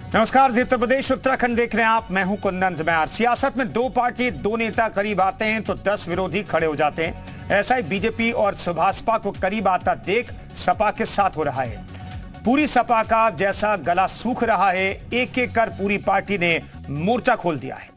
नमस्कार जी, उत्तर प्रदेश उत्तराखंड देख रहे हैं आप। मैं हूं कुंदन जमैर। सियासत में दो पार्टी, दो नेता करीब आते हैं तो 10 विरोधी खड़े हो जाते हैं। ऐसा ही बीजेपी और सुभाषपा को करीब आता देख सपा के साथ हो रहा है। पूरी सपा का जैसा गला सूख रहा है, एक एक कर पूरी पार्टी ने मोर्चा खोल दिया है।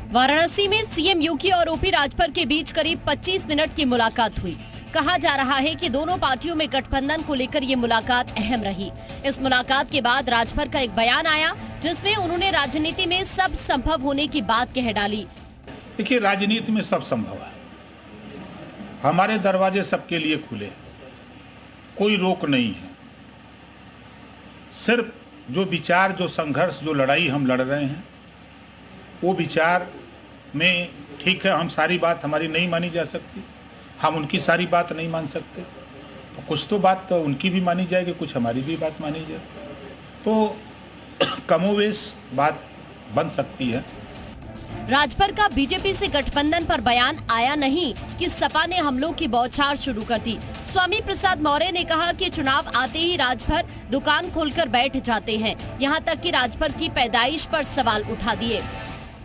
वाराणसी में सीएम योगी और ओपी राजभर के बीच करीब 25 मिनट की मुलाकात हुई। कहा जा रहा है कि दोनों पार्टियों में गठबंधन को लेकर ये मुलाकात अहम रही। इस मुलाकात के बाद राजभर का एक बयान आया जिसमें उन्होंने राजनीति में सब संभव होने की बात कह डाली। देखिए, राजनीति में सब संभव है। हमारे दरवाजे सबके लिए खुले, कोई रोक नहीं है। सिर्फ जो विचार, जो संघर्ष, जो लड़ाई हम लड़ रहे हैं, वो विचार में ठीक है, हम सारी बात हमारी नहीं मानी जा सकती, हम उनकी सारी बात नहीं मान सकते, तो कुछ तो बात उनकी भी मानी जाएगी, कुछ हमारी भी बात मानी जाए, तो कमोवेश बात बन सकती है। राजभर का बीजेपी से गठबंधन पर बयान आया नहीं कि सपा ने हमलों की बौछार शुरू कर दी। स्वामी प्रसाद मौर्य ने कहा कि चुनाव आते ही राजभर दुकान खोलकर बैठ जाते हैं, यहाँ तक कि राजभर की पैदाइश पर सवाल उठा दिए।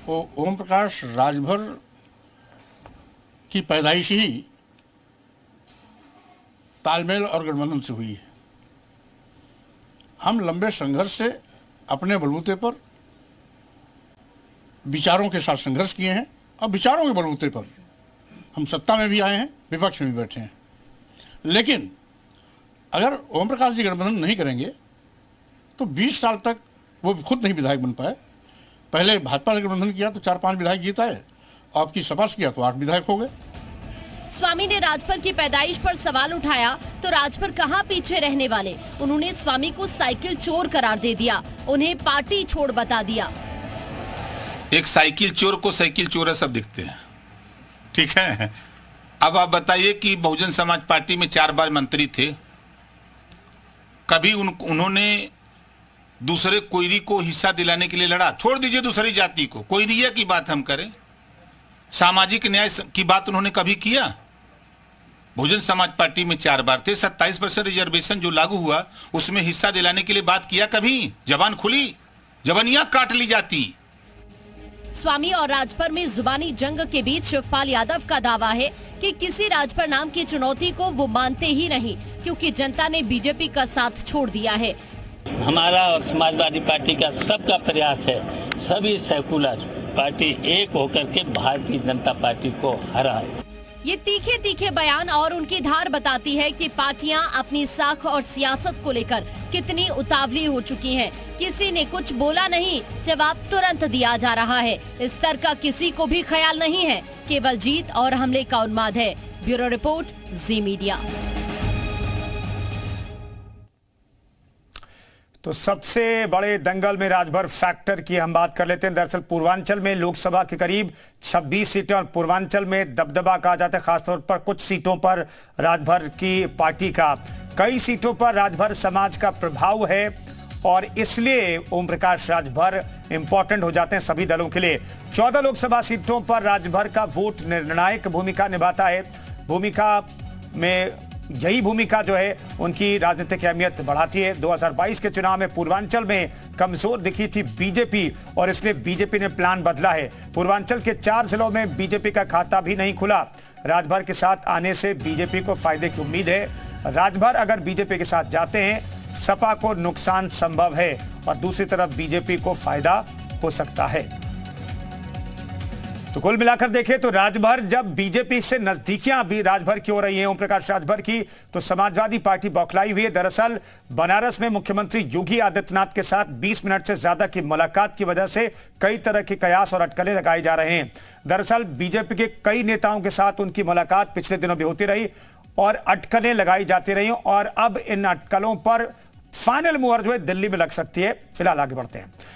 ओम प्रकाश राजभर की पैदाइश ही तालमेल और गठबंधन से हुई है। हम लंबे संघर्ष से अपने बलबूते पर विचारों के साथ संघर्ष किए हैं और विचारों के बलबूते पर हम सत्ता में भी आए हैं, विपक्ष में भी बैठे हैं। लेकिन अगर ओम प्रकाश जी गठबंधन नहीं करेंगे तो 20 साल तक वो खुद नहीं विधायक बन पाए। पहले भाजपा से गठबंधन किया तो 4-5 विधायक जीता है, आपकी सपा से किया तो 8 विधायक हो गए। स्वामी ने राजभर की पैदाइश पर सवाल उठाया तो राजभर कहां पीछे रहने वाले। उन्होंने स्वामी को साइकिल चोर करार दे दिया, उन्हें पार्टी छोड़ बता दिया। एक साइकिल चोर को साइकिल चोर सब दिखते हैं, ठीक है। अब आप बताइए कि बहुजन समाज पार्टी में 4 बार मंत्री थे, कभी उन्होंने दूसरे कोयरी को हिस्सा दिलाने के लिए लड़ा? छोड़ दीजिए दूसरी जाति को, कोयरिया की बात हम करें, सामाजिक न्याय की बात उन्होंने कभी किया? बहुजन समाज पार्टी में 4 बार थे, 27% रिजर्वेशन जो लागू हुआ उसमें हिस्सा दिलाने के लिए बात किया कभी? जबान खुली, जबानियां काट ली जाती। स्वामी और राजभर में जुबानी जंग के बीच शिवपाल यादव का दावा है कि किसी राजभर नाम की चुनौती को वो मानते ही नहीं, क्योंकि जनता ने बीजेपी का साथ छोड़ दिया है। हमारा और समाजवादी पार्टी का सबका प्रयास है, सभी सेकुलर पार्टी एक होकर के भारतीय जनता पार्टी को हराए। ये तीखे तीखे बयान और उनकी धार बताती है कि पार्टियां अपनी साख और सियासत को लेकर कितनी उतावली हो चुकी हैं। किसी ने कुछ बोला नहीं, जवाब तुरंत दिया जा रहा है। इस तरह का किसी को भी ख्याल नहीं है, केवल जीत और हमले का उन्माद है। ब्यूरो रिपोर्ट, जी मीडिया। तो सबसे बड़े दंगल में राजभर फैक्टर की हम बात कर लेते हैं। दरअसल पूर्वांचल में लोकसभा के करीब 26 सीटें और पूर्वांचल में दबदबा कहा जाता है, खासतौर पर कुछ सीटों पर राजभर की पार्टी का। कई सीटों पर राजभर समाज का प्रभाव है और इसलिए ओम प्रकाश राजभर इंपॉर्टेंट हो जाते हैं सभी दलों के लिए। 14 लोकसभा सीटों पर राजभर का वोट निर्णायक भूमिका निभाता है। यही भूमिका जो है उनकी राजनीतिक अहमियत बढ़ाती है। 2022 के चुनाव में पूर्वांचल में कमजोर दिखी थी बीजेपी और इसलिए बीजेपी ने प्लान बदला है। पूर्वांचल के 4 जिलों में बीजेपी का खाता भी नहीं खुला। राजभर के साथ आने से बीजेपी को फायदे की उम्मीद है। राजभर अगर बीजेपी के साथ जाते हैं, सपा को नुकसान संभव है और दूसरी तरफ बीजेपी को फायदा हो सकता है। तो कुल मिलाकर देखें तो राजभर, जब बीजेपी से नजदीकियां भी राजभर की हो रही हैं ओम प्रकाश राजभर की, तो समाजवादी पार्टी बौखलाई हुई है। दरअसल बनारस में मुख्यमंत्री योगी आदित्यनाथ के साथ 20 मिनट से ज्यादा की मुलाकात की वजह से कई तरह के कयास और अटकलें लगाए जा रहे हैं। दरअसल बीजेपी के कई नेताओं के साथ उनकी मुलाकात पिछले दिनों भी होती रही और अटकलें लगाई जाती रही और अब इन अटकलों पर फाइनल मुहर जो है दिल्ली में लग सकती है। फिलहाल आगे बढ़ते हैं।